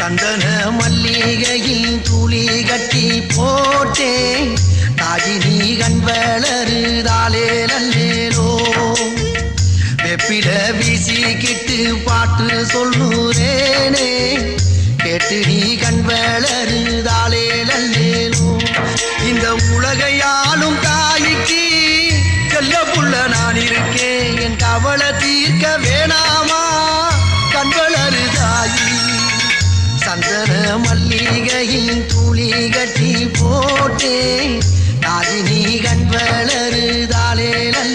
சந்தன மல்லிகையில் துளி கட்டி போட்டேன் தாஜினி கண் வளருதாலே நல்லேலோ வெப்பில வீசிக்கிட்டு பாட்டு சொல்லுறேனே கேட்டு நீ கண் வளருதாலே நல்லேலோ இந்த உலகையாலும் தாய்க்கு செல்ல புள்ள நான் இருக்கேன் என் கவலை தீர்க்க வேணாமா கண் வளருதாயி சந்தன மல்லிகையில் துளி கட்டி போட்டேன் தாஜினி கண் வளருதாலே நல்ல